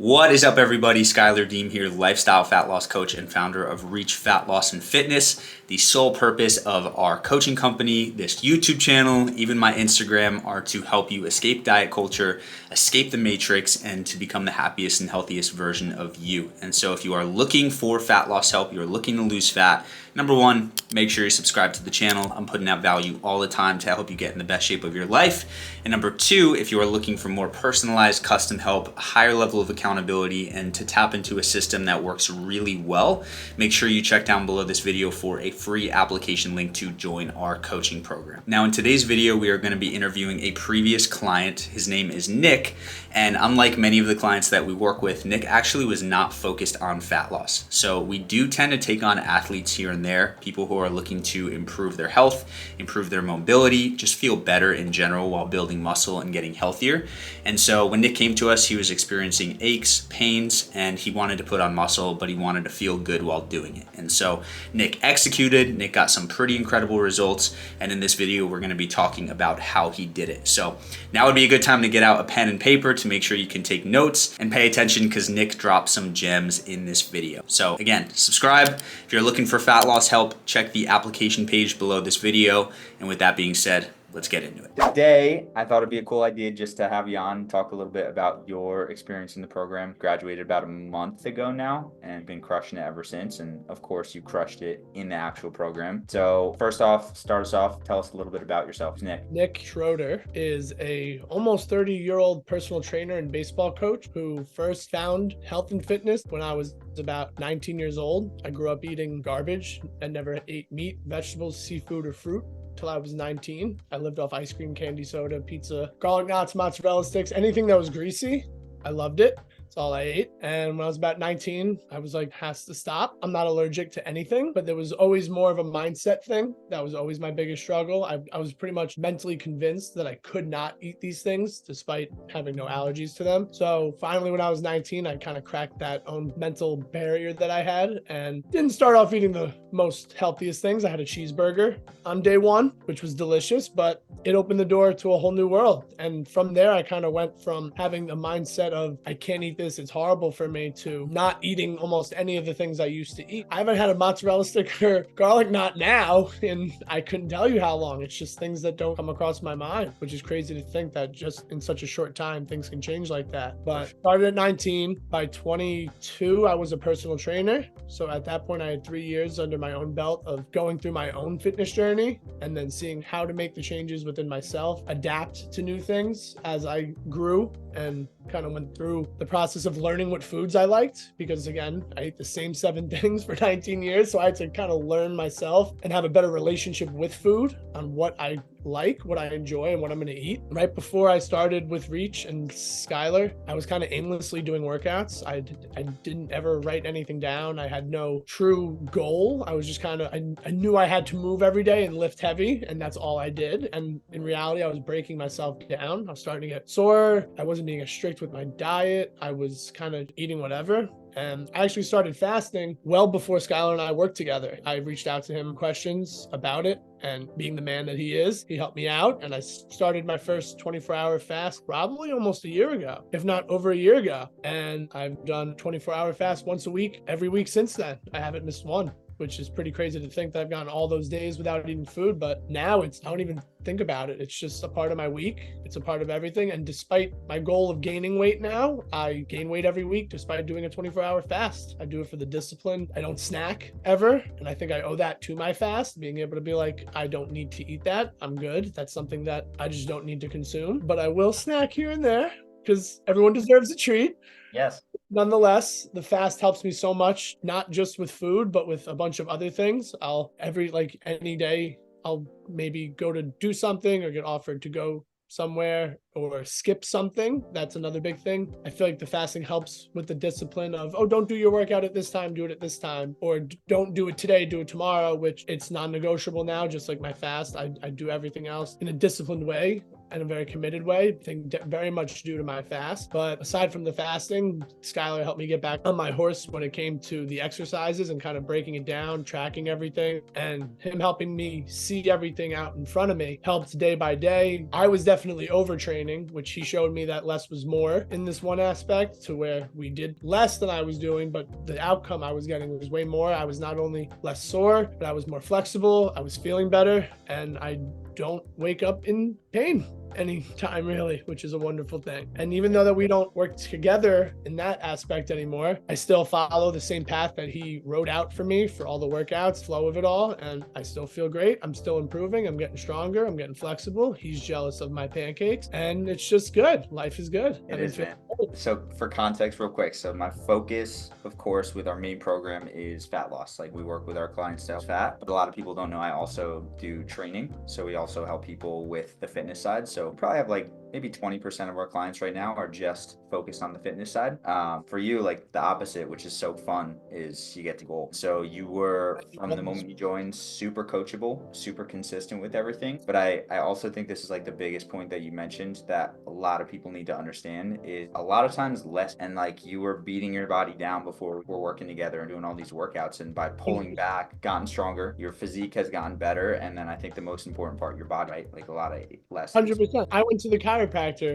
What is up, everybody? Schuyler here, lifestyle fat loss coach and founder of Reach Fat Loss and Fitness. The sole purpose of our coaching company, this YouTube channel, even my Instagram, are to help you escape diet culture, escape the matrix, and to become the happiest and healthiest version of you. And so if you are looking for fat loss help, you're looking to lose fat, number one, make sure you subscribe to the channel. I'm putting out value all the time to help you get in the best shape of your life. And number two, if you are looking for more personalized custom help, a higher level of accountability, and to tap into a system that works really well, make sure you check down below this video for a free application link to join our coaching program. Now, in today's video, we are going to be interviewing a previous client. His name is Nick. And unlike many of the clients that we work with, Nick actually was not focused on fat loss. So we do tend to take on athletes here and there, people who are looking to improve their health, improve their mobility, just feel better in general while building muscle and getting healthier. And so when Nick came to us, he was experiencing aches, pains, and he wanted to put on muscle, but he wanted to feel good while doing it. And so Nick executed, Nick got some pretty incredible results. And in this video, we're going to be talking about how he did it. So now would be a good time to get out a pen and paper to make sure you can take notes and pay attention, because Nick dropped some gems in this video. So again, subscribe. If you're looking for fat loss help, check the application page below this video. And with that being said, let's get into it. Today, I thought it'd be a cool idea just to have you on, talk a little bit about your experience in the program. Graduated about a month ago now and been crushing it ever since. And of course, you crushed it in the actual program. So first off, start us off. Tell us a little bit about yourself. Nick. Nick Schroeder is a almost 30-year-old personal trainer and baseball coach who first found health and fitness when I was about 19 years old. I grew up eating garbage and never ate meat, vegetables, seafood, or fruit till I was 19. I lived off ice cream, candy, soda, pizza, garlic knots, mozzarella sticks, anything that was greasy. I loved it. That's all I ate. And when I was about 19, I was like, has to stop. I'm not allergic to anything, but there was always more of a mindset thing. That was always my biggest struggle. I was pretty much mentally convinced that I could not eat these things despite having no allergies to them. So finally, when I was 19, I kind of cracked that own mental barrier that I had and didn't start off eating the most healthiest things. I had a cheeseburger on day one, which was delicious, but it opened the door to a whole new world. And from there, I kind of went from having a mindset of, I can't eat this, it's horrible for me, to not eating almost any of the things I used to eat. I haven't had a mozzarella stick or garlic knot now, and I couldn't tell you how long. It's just things that don't come across my mind, which is crazy to think that just in such a short time, things can change like that. But started at 19. By 22, I was a personal trainer. So at that point, I had 3 years under my own belt of going through my own fitness journey and then seeing how to make the changes within myself, adapt to new things as I grew, and kind of went through the process of learning what foods I liked, because again, I ate the same 7 things for 19 years. So I had to kind of learn myself and have a better relationship with food on what I like, what I enjoy, and what I'm going to eat. Right before I started with Reach and Schuyler, I was kind of aimlessly doing workouts. I didn't ever write anything down. I had no true goal. I was just kind of, I knew I had to move every day and lift heavy, and that's all I did. And in reality, I was breaking myself down. I was starting to get sore. I wasn't being as strict with my diet. I was kind of eating whatever. And I actually started fasting well before Schuyler and I worked together. I reached out to him questions about it, and being the man that he is, he helped me out. And I started my first 24-hour fast probably almost a year ago, if not over a year ago. And I've done a 24-hour fast once a week, every week since then. I haven't missed one, which is pretty crazy to think that I've gone all those days without eating food. But now I don't even think about it. It's just a part of my week. It's a part of everything. And despite my goal of gaining weight now, I gain weight every week despite doing a 24-hour fast. I do it for the discipline. I don't snack ever. And I think I owe that to my fast, being able to be like, I don't need to eat that. I'm good. That's something that I just don't need to consume. But I will snack here and there because everyone deserves a treat. Yes. Nonetheless, the fast helps me so much, not just with food, but with a bunch of other things. Any day, I'll maybe go to do something or get offered to go somewhere or skip something. That's another big thing. I feel like the fasting helps with the discipline of, oh, don't do your workout at this time, do it at this time, or don't do it today, do it tomorrow, which it's non-negotiable now. Just like my fast, I do everything else in a disciplined way. in a very committed way. I think very much due to my fast. But aside from the fasting, Schuyler helped me get back on my horse when it came to the exercises and kind of breaking it down, tracking everything, and him helping me see everything out in front of me helped day by day. I was definitely overtraining, which he showed me that less was more in this one aspect, to where we did less than I was doing, but the outcome I was getting was way more. I was not only less sore, but I was more flexible. I was feeling better, and I don't wake up in pain anytime really, which is a wonderful thing. And even though that we don't work together in that aspect anymore, I still follow the same path that he wrote out for me for all the workouts, flow of it all, and I still feel great. I'm still improving. I'm getting stronger. I'm getting flexible. He's jealous of my pancakes, and it's just good. Life is good. It is, man. So for context real quick, so my focus, of course, with our main program is fat loss. Like, we work with our clients to lose fat, but a lot of people don't know I also do training. So we also help people with the fitness side. So we probably have like maybe 20% of our clients right now are just focused on the fitness side. For you, like the opposite, which is so fun, is you get to goal. So you were, from the moment you joined, super coachable, super consistent with everything. But I also think this is like the biggest point that you mentioned that a lot of people need to understand is a lot of times less. And like, you were beating your body down before we're working together and doing all these workouts. And by pulling back, gotten stronger, your physique has gotten better. And then I think the most important part, your body, right? Like a lot of less. 100%. I went to the chiropractor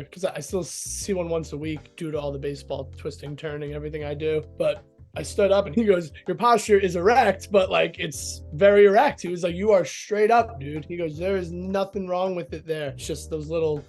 because I still see one once a week due to all the baseball twisting, turning, everything I do. But I stood up and he goes, your posture is erect, but like it's very erect. He was like, you are straight up, dude. He goes, there is nothing wrong with it there. It's just those little,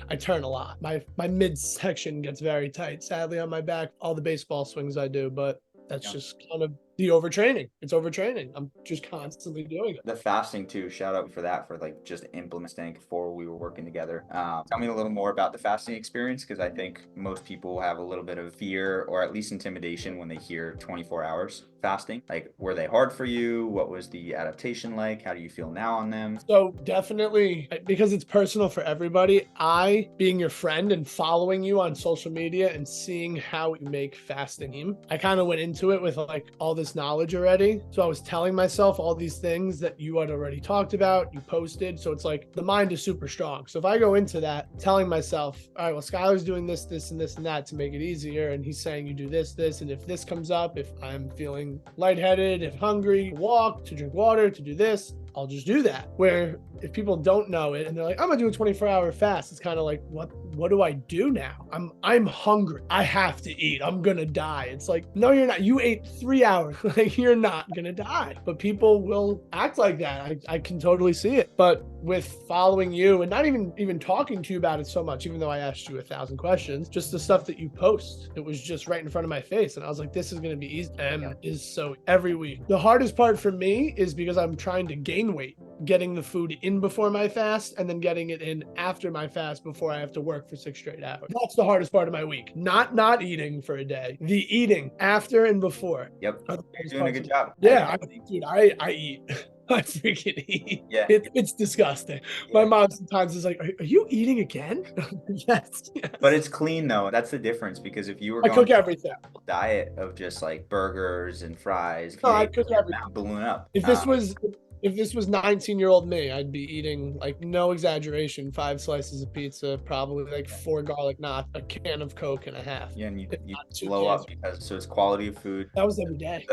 I turn a lot. My midsection gets very tight, sadly, on my back, all the baseball swings I do, but that's just kind of the overtraining. It's overtraining. I'm just constantly doing it. The fasting too, shout out for that, for like just implementing before we were working together. Tell me a little more about the fasting experience, because I think most people have a little bit of fear or at least intimidation when they hear 24 hours fasting. Like, were they hard for you? What was the adaptation like? How do you feel now on them? So definitely, because it's personal for everybody, I, being your friend and following you on social media and seeing how you make fasting, I kind of went into it with like all this knowledge already. So I was telling myself all these things that you had already talked about, you posted. So it's like the mind is super strong. So if I go into that telling myself, all right, well, Schuyler's doing this, this, and this, and that to make it easier. And he's saying you do this, this, and if this comes up, if I'm feeling lightheaded, if hungry, walk, to drink water, to do this, I'll just do that. Where if people don't know it and they're like, I'm gonna do a 24-hour fast, it's kind of like, what do I do now? I'm hungry. I have to eat. I'm gonna die. It's like, no, you're not. You ate 3 hours. Like, you're not gonna die. But people will act like that. I can totally see it. But with following you and not even talking to you about it so much, even though I asked you 1,000 questions, just the stuff that you post, it was just right in front of my face. And I was like, this is gonna be easy. And is so every week. The hardest part for me is because I'm trying to gain weight, getting the food in before my fast and then getting it in after my fast before I have to work for 6 straight hours. That's the hardest part of my week. Not eating for a day. The eating after and before. Yep. You're doing a good job. Yeah, I eat. I freaking eat. Yeah. It's disgusting. My mom sometimes is like, are you eating again? Yes. But it's clean though. That's the difference, because if you were I going cook everything. a diet of just like burgers and fries, No, I cook everything. balloon up. If this was 19-year-old me, I'd be eating, like, no exaggeration, 5 slices of pizza, probably like 4 garlic knots, a can of Coke and a half. Yeah, and you blow up because so it's quality of food. That was every day.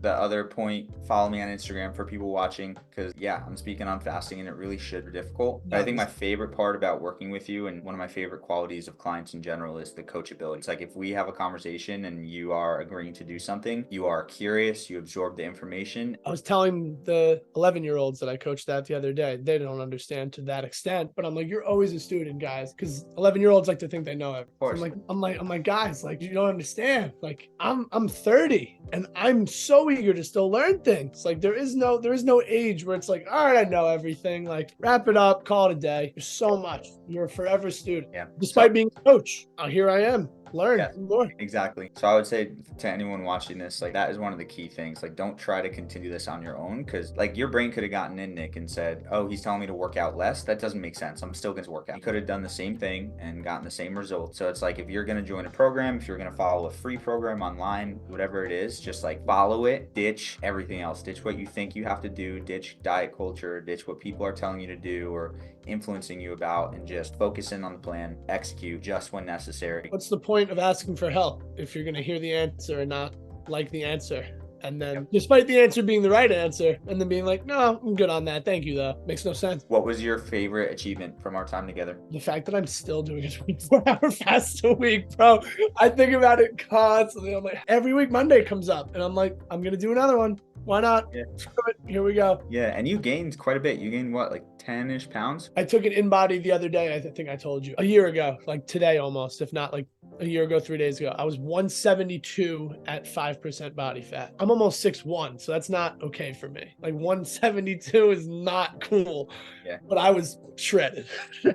The other point, follow me on Instagram for people watching, because yeah, I'm speaking on fasting and it really should be difficult. But I think my favorite part about working with you, and one of my favorite qualities of clients in general, is the coachability. It's like, if we have a conversation and you are agreeing to do something, you are curious, you absorb the information. I was telling the 11-year-olds that I coached that the other day, they don't understand to that extent, but I'm like, you're always a student, guys, because 11-year-olds like to think they know it. Of course. I'm like, guys, like, you don't understand. Like, I'm 30 and I'm so eager to still learn things. Like, there is no age where it's like, all right, I know everything. Like, wrap it up, call it a day. There's so much. You're a forever student. Yeah. Despite being a coach, here I am. Learn more. Exactly. So I would say to anyone watching this, like, that is one of the key things. Like, don't try to continue this on your own, because like your brain could have gotten in, Nick, and said, oh, he's telling me to work out less. That doesn't make sense. I'm still going to work out. You could have done the same thing and gotten the same result. So it's like, if you're going to join a program, if you're going to follow a free program online, whatever it is, just like follow it, ditch everything else, ditch what you think you have to do, ditch diet culture, ditch what people are telling you to do, or influencing you about, and just focus in on the plan, execute just when necessary. What's the point of asking for help if you're going to hear the answer and not like the answer? And then despite the answer being the right answer, and then being like, no, I'm good on that. Thank you, though. Makes no sense. What was your favorite achievement from our time together? The fact that I'm still doing a 24-hour fast a week, bro. I think about it constantly. I'm like, every week Monday comes up, and I'm like, I'm going to do another one. Why not? Yeah. Screw it. Here we go. Yeah, and you gained quite a bit. You gained what, like 10-ish pounds? I took an in-body the other day. I think I told you. A year ago, like today almost, if not like a year ago, 3 days ago. I was 172 at 5% body fat. I'm almost 6'1", so that's not okay for me. Like 172 is not cool. Yeah. But I was shredded.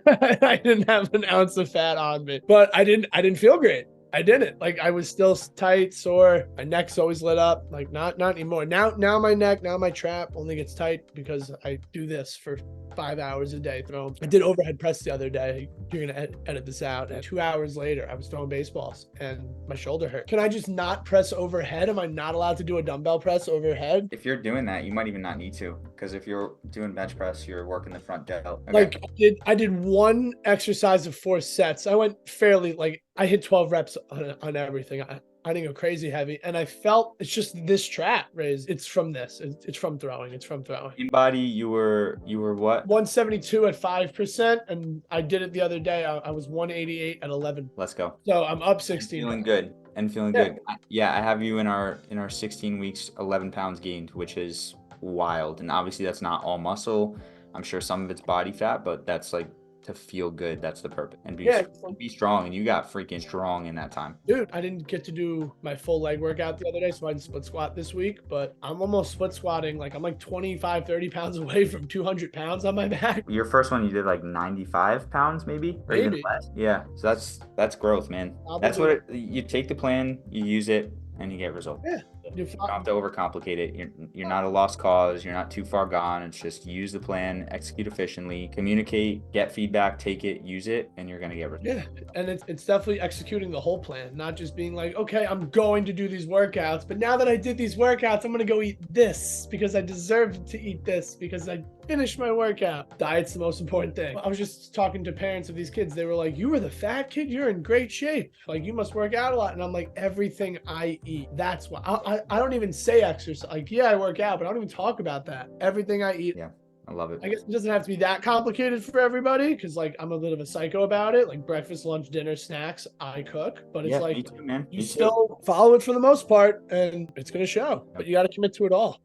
I didn't have an ounce of fat on me. But I didn't feel great. I didn't. Like, I was still tight, sore. My neck's always lit up. Like, not anymore. Now my neck, now my trap only gets tight because I do this for 5 hours a day throwing. I did overhead press the other day. You're gonna edit this out. And 2 hours later, I was throwing baseballs and my shoulder hurt. Can I just not press overhead? Am I not allowed to do a dumbbell press overhead? If you're doing that, you might even not need to, because if you're doing bench press, you're working the front delt. Okay. Like, I did one exercise of 4 sets. I went fairly, like, I hit 12 reps on everything. I didn't go crazy heavy. And I felt it's just this trap, Raise. It's from this. It's from throwing. It's from throwing. In body, you were what? 172 at 5%. And I did it the other day. I was 188 at 11. Let's go. So I'm up 16. Feeling good. And feeling good. Yeah, I have you in our 16 weeks, 11 pounds gained, which is wild. And obviously that's not all muscle. I'm sure some of it's body fat, but that's like, to feel good, that's the purpose. And be strong, and you got freaking strong in that time. Dude, I didn't get to do my full leg workout the other day, so I did split squat this week, but I'm almost split squatting. Like, I'm like 25, 30 pounds away from 200 pounds on my back. Your first one, you did like 95 pounds maybe? Or even less. Yeah, so that's growth, man. That's what you take the plan, you use it, and you get results. Yeah. You don't have to overcomplicate it. You're not a lost cause. You're not too far gone. It's just use the plan, execute efficiently, communicate, get feedback, take it, use it, and you're gonna get results. Yeah, and it's definitely executing the whole plan, not just being like, okay, I'm going to do these workouts, but now that I did these workouts, I'm gonna go eat this because I deserve to eat this because I finished my workout. Diet's the most important thing. I was just talking to parents of these kids. They were like, you were the fat kid? You're in great shape. Like, you must work out a lot. And I'm like, everything I eat. That's why I don't even say exercise. Like, yeah, I work out, but I don't even talk about that. Everything I eat. Yeah, I love it. I guess it doesn't have to be that complicated for everybody, because like I'm a bit of a psycho about it. Like breakfast, lunch, dinner, snacks, I cook. But it's like, me too, man. you still follow it for the most part, and it's gonna show. But you got to commit to it all.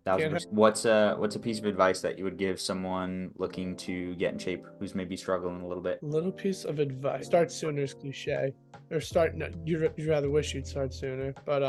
What's a piece of advice that you would give someone looking to get in shape who's maybe struggling a little bit? Little piece of advice: start sooner is cliche. Or start. No, you'd rather wish you'd start sooner. But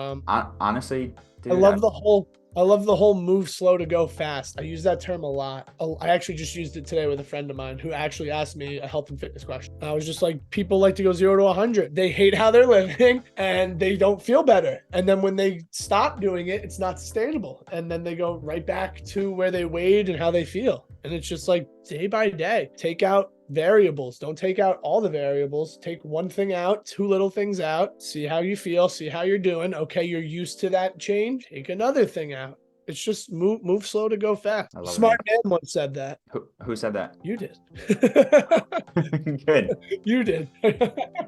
honestly, dude, I love the whole move slow to go fast. I use that term a lot. I actually just used it today with a friend of mine who actually asked me a health and fitness question. I was just like, people like to go 0 to 100. They hate how they're living and they don't feel better. And then when they stop doing it, it's not sustainable. And then they go right back to where they weighed and how they feel. And it's just like day by day, take out variables. Don't take out all the variables. Take one thing out, 2 little things out, see how you feel, see how you're doing. Okay, you're used to that change. Take another thing out. It's just move slow to go fast. Smart man once said that. Who said that? You did. Good. You did.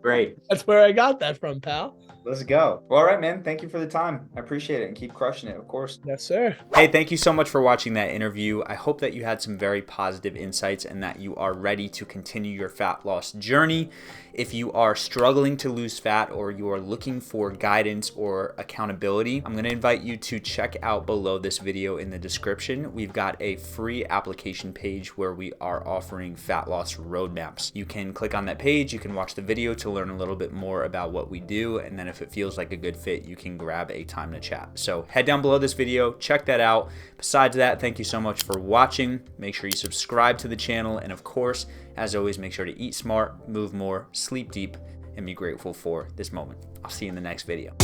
Great. That's where I got that from, pal. Let's go. Well, all right, man. Thank you for the time. I appreciate it, and keep crushing it, of course. Yes, sir. Hey, thank you so much for watching that interview. I hope that you had some very positive insights and that you are ready to continue your fat loss journey. If you are struggling to lose fat or you are looking for guidance or accountability, I'm going to invite you to check out below this video in the description. We've got a free application page where we are offering fat loss roadmaps. You can click on that page, you can watch the video to learn a little bit more about what we do, and then if it feels like a good fit, you can grab a time to chat. So head down below this video, check that out. Besides that, thank you so much for watching. Make sure you subscribe to the channel, and of course, as always, make sure to eat smart, move more, sleep deep, and be grateful for this moment. I'll see you in the next video.